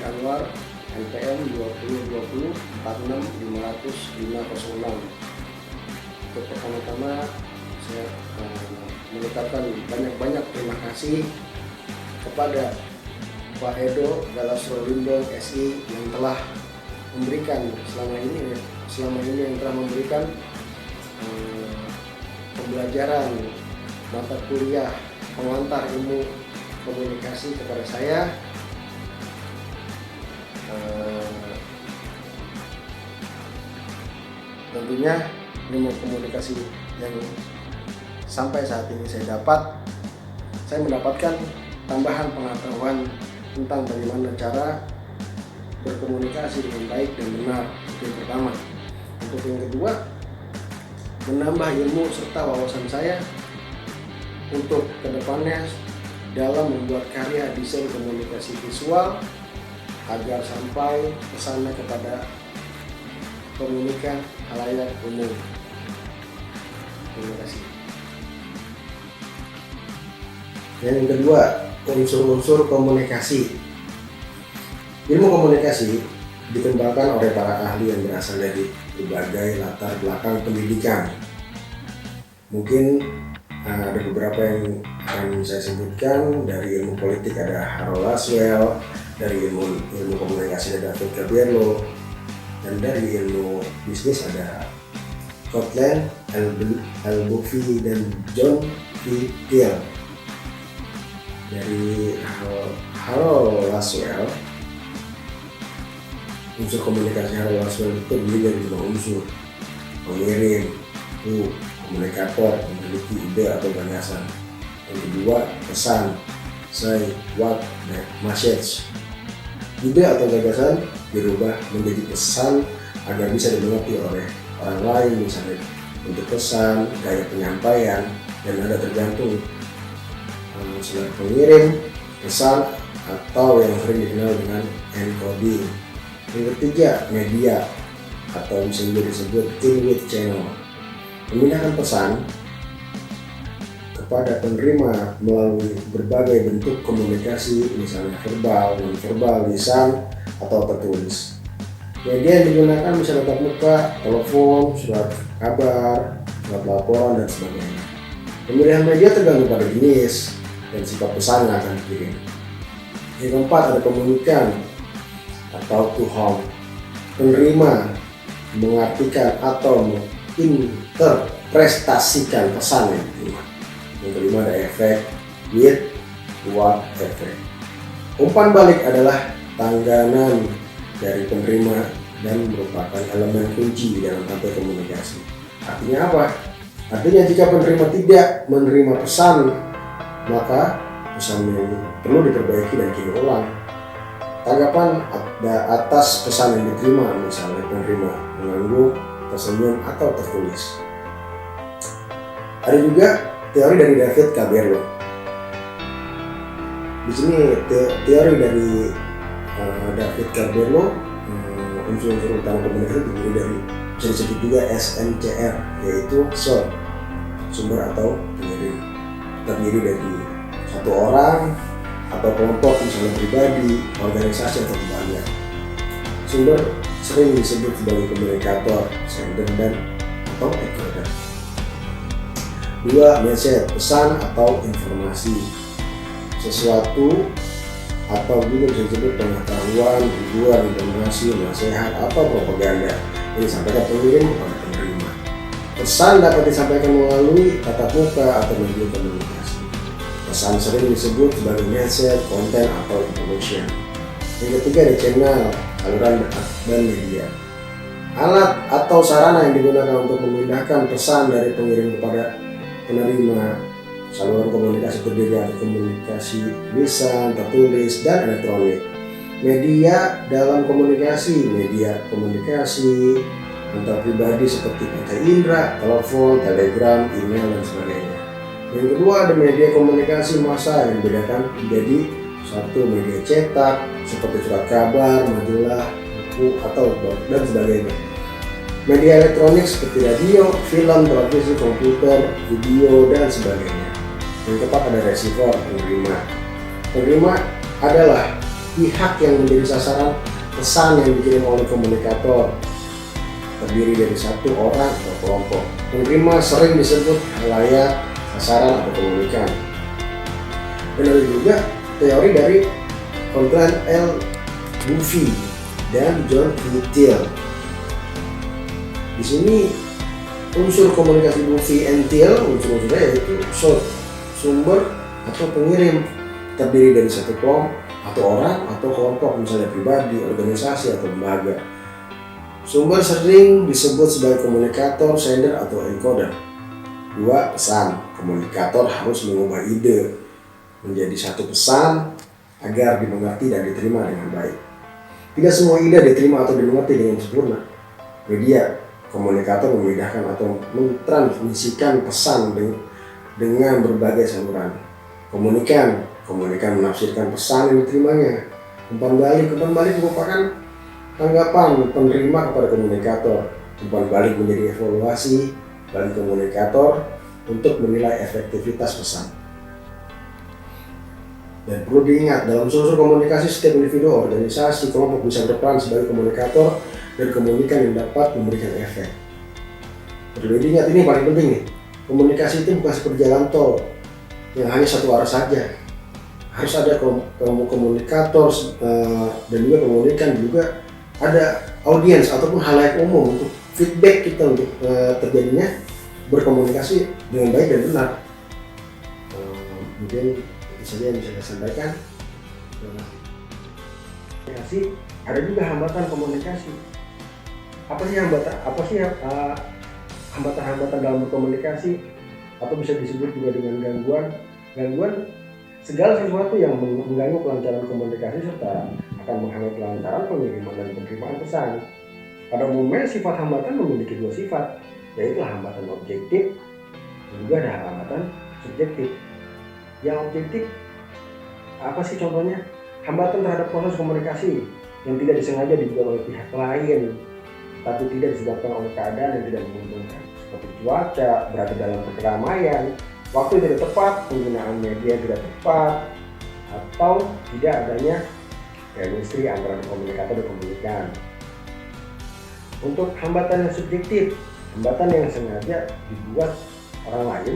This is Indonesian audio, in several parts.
Anwar, NPM 2020 4650506. Untuk pertama-tama saya mengucapkan banyak-banyak terima kasih kepada Pak Edo Galasrolindo SI yang telah memberikan selama ini yang telah memberikan pembelajaran mata kuliah pengantar ilmu komunikasi kepada saya. Tentunya ilmu komunikasi yang sampai saat ini saya mendapatkan tambahan pengetahuan tentang bagaimana cara berkomunikasi dengan baik dan benar. Itu yang pertama. Untuk yang kedua, menambah ilmu serta wawasan saya untuk kedepannya dalam membuat karya desain komunikasi visual agar sampai pesannya kepada komunikan halayak umum. Terima kasih. Yang kedua, unsur-unsur komunikasi. Ilmu komunikasi dikembangkan oleh para ahli yang berasal dari berbagai latar belakang pendidikan. Mungkin ada beberapa yang akan saya sebutkan. Dari ilmu politik ada Harold Laswell, dari ilmu komunikasi ada David Cabello, dan dari ilmu bisnis ada Scotland, Albufi, dan John V. Thiel. Dari Harold Laswell, unsur komunikasi Harold Laswell itu terdiri dari 5 unsur: pengirim, komunikator, memiliki ide atau gagasan. Yang kedua, pesan, say, what, message. Ide atau gagasan dirubah menjadi pesan agar bisa dimengerti oleh orang lain, misalnya untuk pesan, gaya penyampaian, dan nada tergantung. Selain pengirim, pesan, atau yang sering dikenal dengan encoding. Yang ketiga, media atau bisa juga disebut in-with channel. Memindahkan pesan kepada penerima melalui berbagai bentuk komunikasi, misalnya verbal, non-verbal, lisan, atau tertulis. Media yang digunakan bisa tatap muka, telepon, surat kabar, surat laporan, dan sebagainya. Pemilihan media tergantung pada jenis dan sifat pesan yang akan dikirim. Yang keempat, ada komunikan atau to whom. Penerima mengartikan atau menginterpretasikan pesan yang diterima. Yang kelima, ada efek, with, what, effect. Umpan balik adalah tangganan dari penerima dan merupakan elemen kunci di dalam rantai komunikasi. Artinya apa? Artinya jika penerima tidak menerima pesan, maka pesan ini perlu diperbaiki dan dikirim ulang. Tanggapan atas pesan yang diterima, misalnya penerima mengangguk, tersenyum, atau tertulis. Ada juga teori dari David Cabello. Di sini teori dari David Cabello, unsur-unsur utama komunikasi terdiri dari, bisa disebut juga SMCR, yaitu source, sumber atau pengirim. Terdiri dari satu orang atau kelompok, misalnya pribadi, organisasi, atau lembaga. Sumber sering disebut sebagai komunikator, sender, dan atau encoder. 2. Message, pesan atau informasi. Sesuatu atau juga bisa disebut pengetahuan, tujuan, informasi, nasihat, atau propaganda yang disampaikan pengirim kepada penerima. Pesan dapat disampaikan melalui tatap muka atau media komunikasi. Pesan sering disebut sebagai message, konten, atau information. Yang ketiga, ada channel, saluran, dan media. Alat atau sarana yang digunakan untuk memindahkan pesan dari pengirim kepada penerima. Saluran komunikasi terdiri dari komunikasi lisan, tertulis, dan elektronik. Media dalam komunikasi, media komunikasi antar pribadi seperti partai indera, telepon, telegram, email, dan sebagainya. Yang kedua, ada media komunikasi massa yang dibedakan menjadi satu, media cetak seperti surat kabar, majalah, buku, atau dan sebagainya. Media elektronik seperti radio, film, televisi, komputer, video, dan sebagainya. Yang keempat, ada receiver, penerima. Penerima adalah pihak yang menjadi sasaran pesan yang dikirim oleh komunikator terdiri dari satu orang atau kelompok. Penerima sering disebut khalayak, sasaran atau komunikan. Dan ada juga teori dari Conrad L. Buffy dan John Thiel. Di sini unsur komunikasi Buffy and Thiel unsur-unsurnya yaitu source, sumber atau pengirim, terdiri dari satu kelompok atau orang atau kelompok, misalnya pribadi, organisasi atau lembaga. Sumber sering disebut sebagai komunikator, sender atau encoder. 2. Pesan. Komunikator harus mengubah ide menjadi satu pesan agar dimengerti dan diterima dengan baik. Tidak semua ide diterima atau dimengerti dengan sempurna. Media. Komunikator memindahkan atau mentransmisikan pesan dengan berbagai saluran. Komunikan menafsirkan pesan yang diterimanya. Umpan balik merupakan tanggapan penerima kepada komunikator. Umpan balik menjadi evaluasi bagi komunikator untuk menilai efektivitas pesan. Dan perlu diingat, dalam unsur komunikasi setiap individu, organisasi, kelompok bisa berperan sebagai komunikator dan komunikan yang dapat memberikan efek. Perlu diingat, ini paling penting nih. Komunikasi itu bukan seperti jalan tol yang hanya satu arah saja. Harus ada komunikator dan juga komunikan, juga ada audiens ataupun halayak umum untuk feedback kita untuk terjadinya berkomunikasi dengan baik dan benar. Mungkin itu saja yang bisa saya sampaikan. Komunikasi, ada juga hambatan komunikasi. Apa sih hambatan dalam berkomunikasi, atau bisa disebut juga dengan gangguan? Gangguan segala sesuatu yang mengganggu kelancaran komunikasi serta akan menghambat kelancaran pengiriman dan penerimaan pesan. Pada umumnya sifat hambatan memiliki dua sifat, yaitu hambatan objektif dan juga ada hambatan subjektif. Yang objektif apa sih contohnya? Hambatan terhadap proses komunikasi yang tidak disengaja dibuat oleh pihak lain, tapi tidak disebabkan oleh keadaan yang tidak menguntungkan, seperti cuaca, berada dalam keramaian, waktu yang tidak tepat, penggunaan media yang tidak tepat, atau tidak adanya chemistry antara komunikator dan komunikan. Untuk hambatan yang subjektif, hambatan yang sengaja dibuat orang lain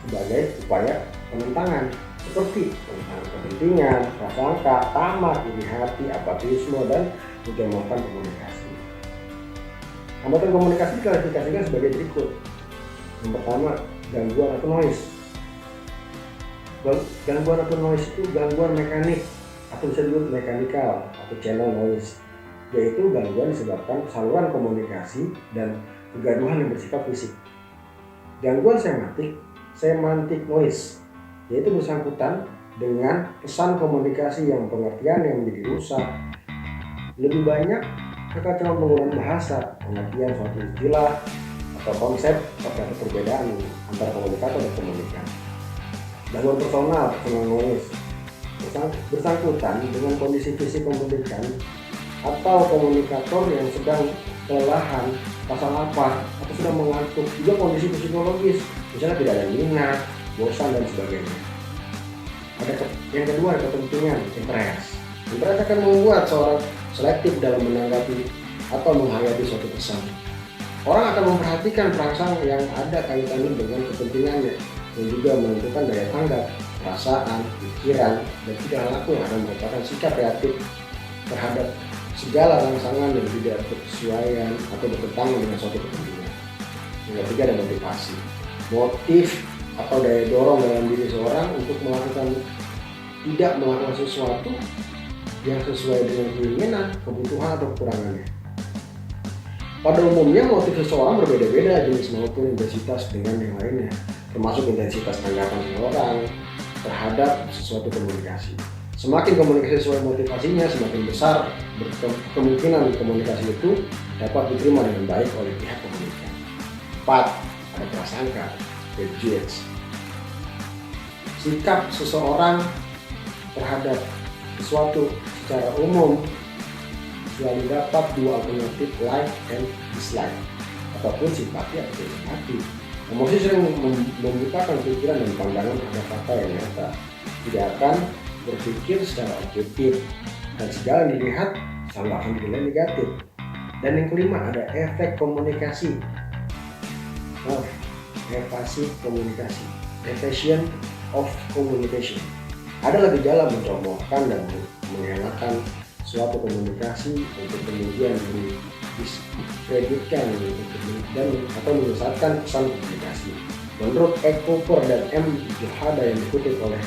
sebagai upaya penentangan, seperti penentangan kepentingan, prasangka, tamak, iri hati, apatisme, dan menjamurkan komunikasi. Hambatan komunikasi diklasifikasikan sebagai berikut. Yang pertama, gangguan atau noise. Gangguan atau noise itu gangguan mekanik atau bisa disebut mechanical atau channel noise, yaitu gangguan disebabkan saluran komunikasi dan kegaduhan yang bersifat fisik. Gangguan semantic noise, yaitu bersangkutan dengan pesan komunikasi yang pengertian yang menjadi rusak. Lebih banyak kekacauan penggunaan bahasa, pengertian suatu istilah atau konsep terhadap perbedaan antara komunikator dan komunikan. Gangguan personal noise, bersangkutan dengan kondisi fisik komunikan atau komunikator yang sedang kelelahan, rasa lapar, atau sedang mengantuk. Juga kondisi psikologis, misalnya tidak ada minat, bosan, dan sebagainya. Yang kedua, kepentingan, interest. Interest akan membuat seorang selektif dalam menanggapi atau menghayati suatu pesan. Orang akan memperhatikan perangsang yang ada kaitannya dengan kepentingannya, dan juga menentukan daya tanggap, perasaan, pikiran, dan segala laku yang akan merupakan sikap reaktif terhadap segala rangsangan yang tidak berkesesuaian atau bertentangan dengan suatu kepentingan. Yang ketiga, ada motivasi. Motif atau daya dorong dalam diri seorang untuk tidak melakukan sesuatu yang sesuai dengan keinginan, kebutuhan, atau kekurangannya. Pada umumnya motif seseorang berbeda-beda jenis maupun intensitas dengan yang lainnya, termasuk intensitas tanggapan seseorang terhadap sesuatu komunikasi. Semakin komunikasi sesuai motivasinya, semakin besar kemungkinan komunikasi itu dapat diterima dengan baik oleh pihak komunikan. 4. Ada prasangka, prejudice. Sikap seseorang terhadap sesuatu secara umum selalu dapat dua alternatif, like and dislike, ataupun simpati atau tidak simpati. Emosi sering membukakan pikiran dan pandangan terhadap fakta yang nyata, tidak akan berpikir secara objektif dan segala yang dilihat selalu akan dinilai negatif. Dan yang kelima ada efek komunikasi, evasi komunikasi, evasion of communication. Adalah gejala mencemohkan dan mengelakkan suatu komunikasi untuk kemudian diskreditkan dan atau menyesatkan pesan komunikasi. Menurut E. Cooper dan M. Johada yang dikutip oleh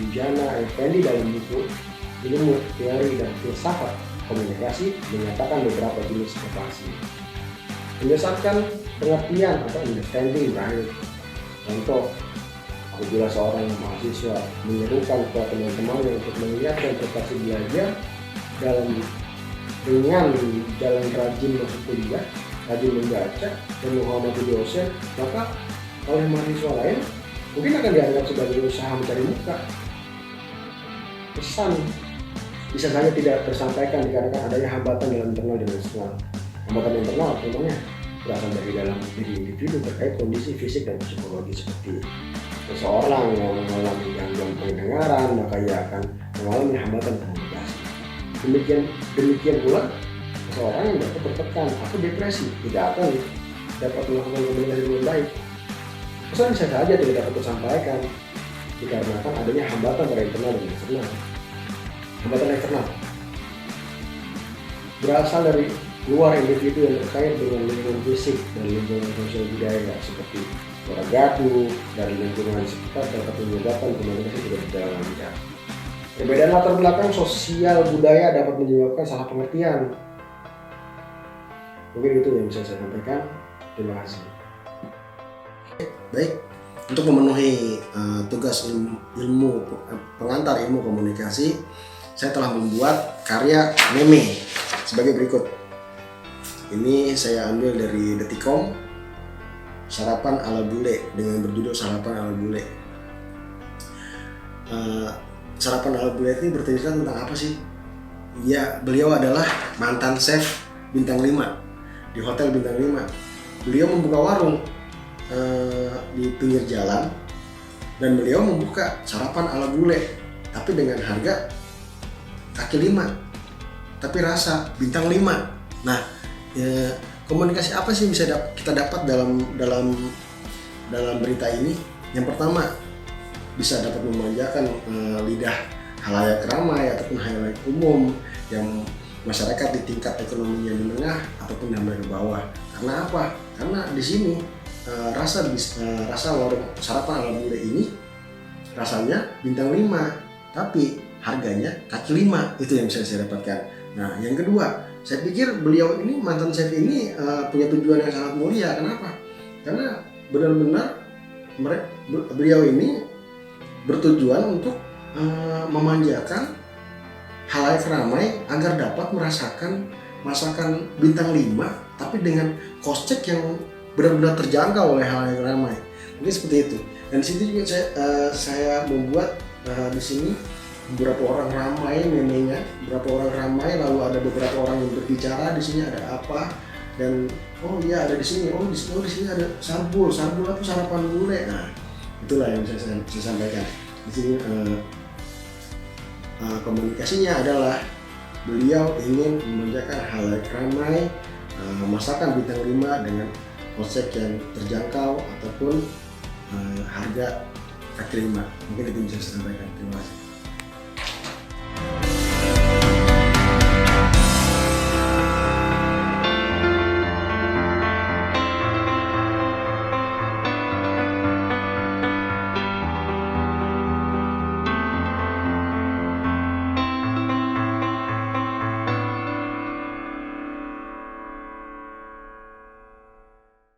Jana Effendi dalam buku Ilmu Teori dan Filsafat Komunikasi menyatakan beberapa jenis evasi. Menyesatkan pengertian atau understanding terakhir. Contoh, apabila seorang mahasiswa menyerukan kepada teman-temannya untuk mengingatkan prestasi belajar dengan jalan rajin masuk kuliah, rajin membaca dan menghormati dosen, maka oleh mahasiswa lain mungkin akan dianggap sebagai usaha mencari muka. Pesan bisa saja tidak tersampaikan dikarenakan adanya hambatan dalam internal dan eksternal. Hambatan internal contohnya berasal dari dalam diri individu terkait kondisi fisik dan psikologi seperti seseorang yang mengalami gangguan pendengaran, maka ia akan mengalami hambatan komunikasi. Demikian pula seseorang yang dapat tertekan atau depresi tidak akan dapat melakukan komunikasi dengan baik. Pesan bisa saja tidak dapat tersampaikan dikarenakan adanya hambatan dari internal dan eksternal. Hambatan eksternal berasal dari luar individu yang terkait dengan lingkungan fisik dan lingkungan sosial budaya seperti suara gaduh dari lingkungan sekitar dapat menyebabkan komunikasi tidak berjalan lancar. Perbedaan latar belakang sosial budaya dapat menyebabkan salah pengertian. Mungkin itu yang bisa saya sampaikan. Terima kasih. Baik, untuk memenuhi tugas ilmu pengantar ilmu komunikasi, saya telah membuat karya meme sebagai berikut. Ini saya ambil dari Detikom, sarapan ala bule, dengan berjudul sarapan ala bule. Sarapan ala bule ini bercerita tentang apa sih? Ya, beliau adalah mantan chef bintang 5 di hotel bintang 5. Beliau membuka warung di pinggir jalan dan beliau membuka sarapan ala bule, tapi dengan harga kaki 5, tapi rasa bintang 5. Nah, komunikasi apa sih bisa kita dapat dalam berita ini? Yang pertama, bisa dapat memanjakan lidah halayak ramai ataupun halayak umum yang masyarakat di tingkat ekonominya menengah ataupun yang ke bawah. Karena apa? Karena di sini rasa warung sarapan ala bule ini rasanya bintang 5, tapi harganya kaki 5. Itu yang bisa saya dapatkan. Nah, yang kedua, saya pikir beliau ini, mantan chef ini punya tujuan yang sangat mulia. Kenapa? Karena benar-benar beliau ini bertujuan untuk memanjakan halayak ramai agar dapat merasakan masakan bintang 5, tapi dengan kocek yang benar-benar terjangkau oleh halayak ramai. Mungkin seperti itu. Dan di situ juga saya membuat di sini beberapa orang ramai memenya, beberapa orang ramai, lalu ada beberapa orang yang berbicara di sini ada apa, dan oh iya ada di sini, di sini ada sarbul apa sarapan bule. Nah, itulah yang saya sampaikan di sini. Komunikasinya adalah beliau ingin memanjakan halayak ramai, masakan bintang 5 dengan konsep yang terjangkau ataupun harga kaki 5. Mungkin itu bisa saya sampaikan. Terima kasih.